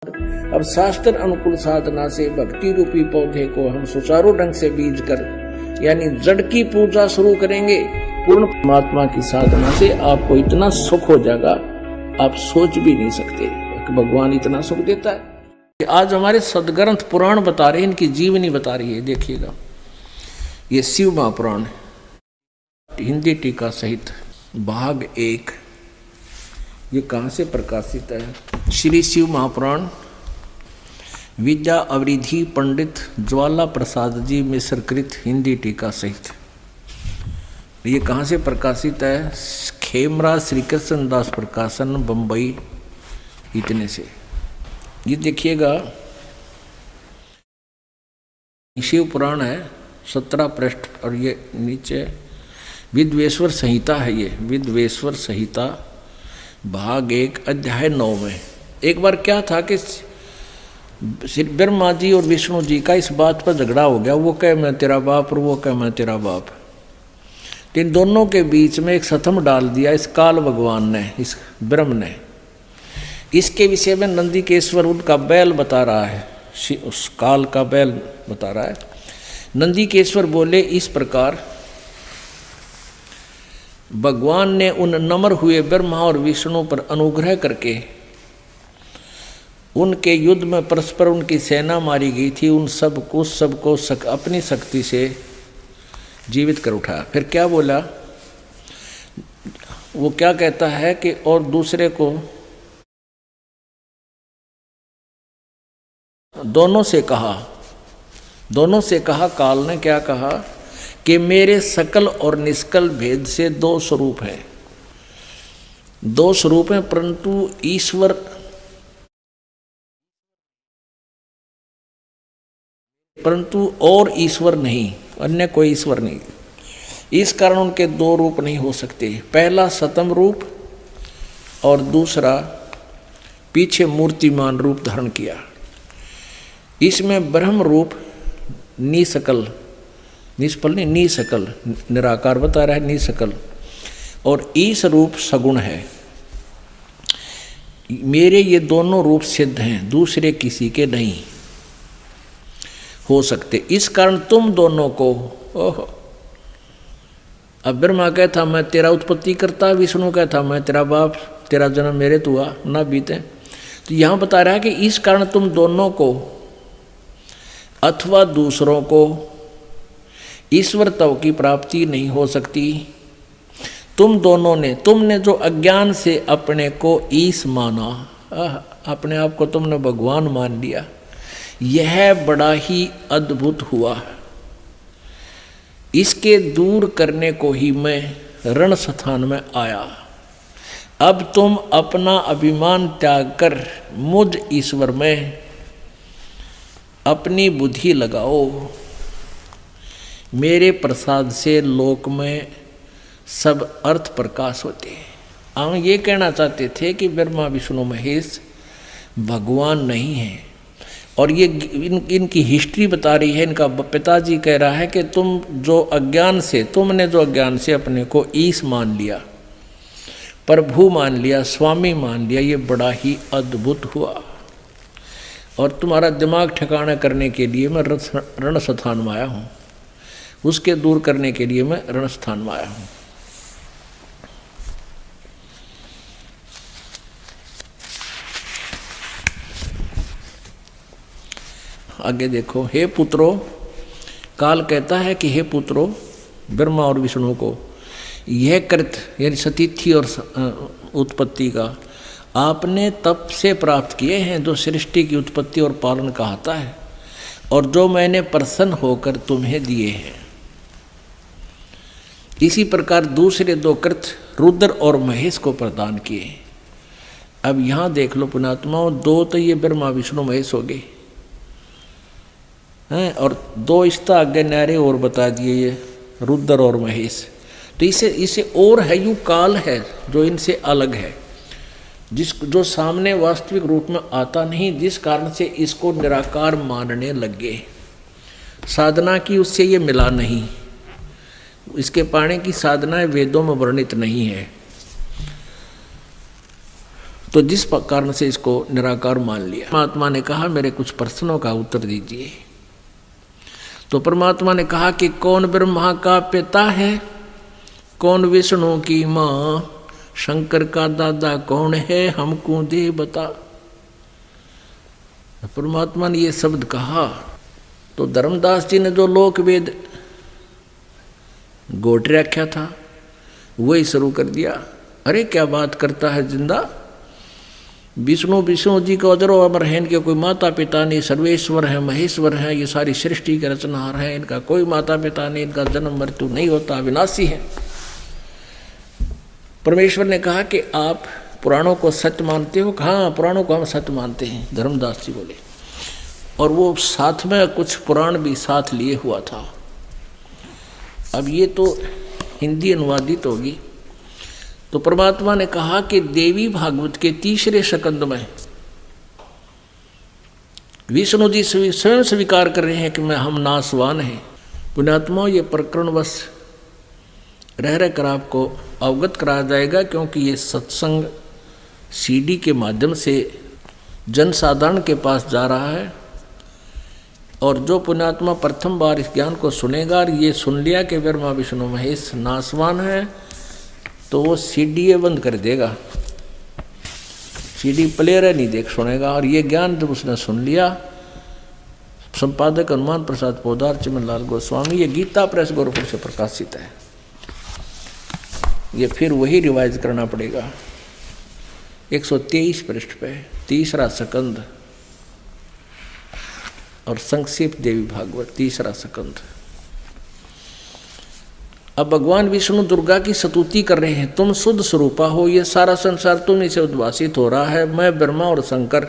अब शास्त्र अनुकूल साधना से भक्ति रूपी पौधे को हम सुचारू ढंग से बीज कर यानी जड़ की पूजा शुरू करेंगे। पूर्ण परमात्मा की साधना से आपको इतना सुख हो जाएगा आप सोच भी नहीं सकते कि भगवान इतना सुख देता है। आज हमारे सदग्रंथ पुराण बता रहे हैं, इनकी जीवनी बता रही है। देखिएगा, ये शिव महापुराण हिंदी टीका सहित भाग 1, ये कहाँ से प्रकाशित है? श्री शिव महापुराण विद्या अवरिधि पंडित ज्वाला प्रसाद जी मिश्र कृत हिंदी टीका सहित। ये कहाँ से प्रकाशित है? खेमरा श्री कृष्ण दास प्रकाशन बम्बई, इतने से। ये देखिएगा, शिव पुराण है 17 पृष्ठ और ये नीचे विद्वेश्वर संहिता है। ये विद्वेश्वर संहिता भाग 1 अध्याय 9 में। एक बार क्या था कि श्री ब्रह्मा जी और विष्णु जी का इस बात पर झगड़ा हो गया, वो कहे मैं तेरा बाप और वो कहे मैं तेरा बाप। तो इन दोनों के बीच में एक सतम डाल दिया इस काल भगवान ने, इस ब्रह्म ने। इसके विषय में नंदिकेश्वर उनका बैल बता रहा है, उस काल का बैल बता रहा है। नंदिकेश्वर बोले इस प्रकार, भगवान ने उन नम्र हुए ब्रह्मा और विष्णु पर अनुग्रह करके उनके युद्ध में परस्पर उनकी सेना मारी गई थी, उन सबको अपनी शक्ति से जीवित कर उठाया। फिर क्या बोला? वो क्या कहता है कि और दूसरे को दोनों से कहा काल ने क्या कहा कि मेरे सकल और निष्कल भेद से 2 स्वरूप हैं। 2 स्वरूप हैं, परंतु ईश्वर और ईश्वर नहीं, अन्य कोई ईश्वर नहीं। इस कारण उनके 2 रूप नहीं हो सकते। पहला सतम रूप और दूसरा पीछे मूर्तिमान रूप धारण किया। इसमें ब्रह्म रूप निसकल, निष्फल नहीं, निसकल निराकार बता रहा है, निसकल, और ईश रूप सगुण है। मेरे ये दोनों रूप सिद्ध हैं, दूसरे किसी के नहीं हो सकते। इस कारण तुम दोनों को, अब ब्रह्मा कहता मैं तेरा उत्पत्ति करता, विष्णु कहता मैं तेरा बाप, तेरा जन्म मेरे तो हुआ ना बीते। तो यहाँ बता रहा है कि इस कारण तुम दोनों को अथवा दूसरों को ईश्वर तव की प्राप्ति नहीं हो सकती। तुमने जो अज्ञान से अपने को ईश माना, अपने आप को तुमने भगवान मान लिया, यह बड़ा ही अद्भुत हुआ। इसके दूर करने को ही मैं रण स्थान में आया। अब तुम अपना अभिमान त्याग कर मुझ ईश्वर में अपनी बुद्धि लगाओ। मेरे प्रसाद से लोक में सब अर्थ प्रकाश होते हैं। हम ये कहना चाहते थे कि ब्रह्मा विष्णु महेश भगवान नहीं है, और ये इनकी हिस्ट्री बता रही है। इनका पिताजी कह रहा है कि तुमने जो अज्ञान से अपने को ईश मान लिया, प्रभु मान लिया, स्वामी मान लिया, ये बड़ा ही अद्भुत हुआ। और तुम्हारा दिमाग ठिकाना करने के लिए मैं रण स्थान में आया हूँ, उसके दूर करने के लिए मैं रण स्थान में आया हूँ। आगे देखो, हे पुत्रो, काल कहता है कि हे पुत्रो ब्रह्मा और विष्णु को, यह कृत यानी सतीथि और उत्पत्ति का आपने तप से प्राप्त किए हैं, जो सृष्टि की उत्पत्ति और पालन कहता है, और जो मैंने प्रसन्न होकर तुम्हें दिए हैं। इसी प्रकार दूसरे 2 कृत रुद्र और महेश को प्रदान किए। अब यहाँ देख लो पुणात्माओं, 2 तो ये ब्रह्मा विष्णु महेश हो गए हैं, और 2 इसका आगे न्यारे और बता दिए, ये रुद्र और महेश। तो इसे और है, यूँ काल है जो इनसे अलग है, जो सामने वास्तविक रूप में आता नहीं, जिस कारण से इसको निराकार मानने लगे। साधना की उससे ये मिला नहीं, इसके पाने की साधनाएं वेदों में वर्णित नहीं है। तो जिस कारण से इसको निराकार मान लिया। परमात्मा ने कहा मेरे कुछ प्रश्नों का उत्तर दीजिए। तो परमात्मा ने कहा कि कौन ब्रह्मा का पिता है, कौन विष्णु की माँ, शंकर का दादा कौन है, हमको दे बता। परमात्मा ने ये शब्द कहा तो धर्मदास जी ने जो लोक वेद गोट रखा था वही शुरू कर दिया। अरे क्या बात करता है जिंदा, विष्णु जी का अजरो अमर है, इनके कोई माता पिता नहीं, सर्वेश्वर है, महेश्वर है, ये सारी सृष्टि के रचनहार है, इनका कोई माता पिता नहीं, इनका जन्म मृत्यु नहीं होता, अविनाशी है। परमेश्वर ने कहा कि आप पुराणों को सत्य मानते हो? हाँ, पुराणों को हम सत्य मानते हैं, धर्मदास जी बोले। और वो साथ में कुछ पुराण भी साथ लिए हुआ था। अब ये तो हिंदी अनुवादित होगी। तो परमात्मा ने कहा कि देवी भागवत के तीसरे स्कंद में विष्णु जी स्वयं स्वीकार कर रहे हैं कि हम नाशवान हैं। पुण्यात्मा, ये प्रकरण बस रह कर आपको अवगत कराया जाएगा, क्योंकि ये सत्संग सीडी के माध्यम से जनसाधारण के पास जा रहा है। और जो पुण्यात्मा प्रथम बार इस ज्ञान को सुनेगा और ये सुन लिया कि ब्रह्मा विष्णु महेश नाशवान है, तो वो सीडी बंद कर देगा, सीडी प्लेयर नहीं देख सुनेगा। और ये ज्ञान जब उसने सुन लिया, संपादक हनुमान प्रसाद पोदार, चिमनलाल गोस्वामी, ये गीता प्रेस गोरखपुर से प्रकाशित है। ये फिर वही रिवाइज करना पड़ेगा। 123 पृष्ठ पे तीसरा स्कंद और संक्षिप्त देवी भागवत तीसरा स्कंद। अब भगवान विष्णु दुर्गा की स्तुति कर रहे हैं, तुम शुद्ध स्वरूपा हो, ये सारा संसार तुम्हीं से उद्भासित हो रहा है। मैं ब्रह्मा और शंकर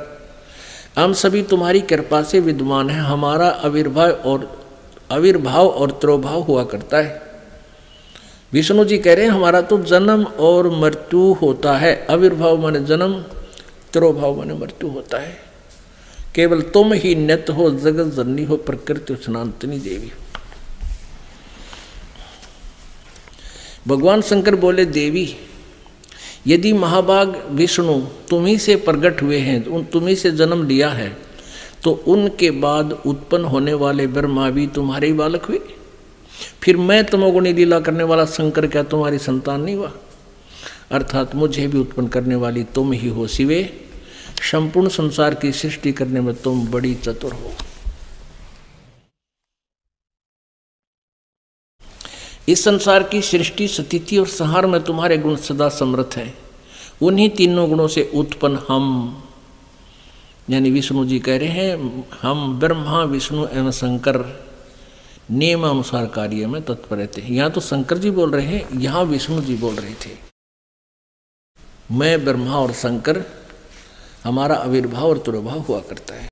हम सभी तुम्हारी कृपा से विद्यमान है। हमारा आविर्भाव और तिरोभाव हुआ करता है। विष्णु जी कह रहे हैं हमारा तो जन्म और मृत्यु होता है। आविर्भाव माने जन्म, तिरोभाव माने मृत्यु होता है। केवल तुम ही नित्य हो, जगत जननी हो, प्रकृति सनातनी देवी। भगवान शंकर बोले, देवी यदि महाभाग विष्णु तुम्ही से प्रकट हुए हैं, तुम्ही से जन्म लिया है, तो उनके बाद उत्पन्न होने वाले ब्रह्मा भी तुम्हारे बालक हुए। फिर मैं तमोगुणी लीला करने वाला शंकर क्या तुम्हारी संतान नहीं हुआ? अर्थात मुझे भी उत्पन्न करने वाली तुम ही हो शिवे। संपूर्ण संसार की सृष्टि करने में तुम बड़ी चतुर हो। इस संसार की सृष्टि, स्थिति और संहार में तुम्हारे गुण सदा समर्थ हैं। उन्हीं तीनों गुणों से उत्पन्न हम, यानी विष्णु जी कह रहे हैं हम ब्रह्मा विष्णु एवं शंकर नियमानुसार कार्य में तत्पर रहते हैं। यहाँ तो शंकर जी बोल रहे हैं, यहाँ विष्णु जी बोल रहे थे मैं ब्रह्मा और शंकर, हमारा आविर्भाव और तिरोभाव हुआ करता है।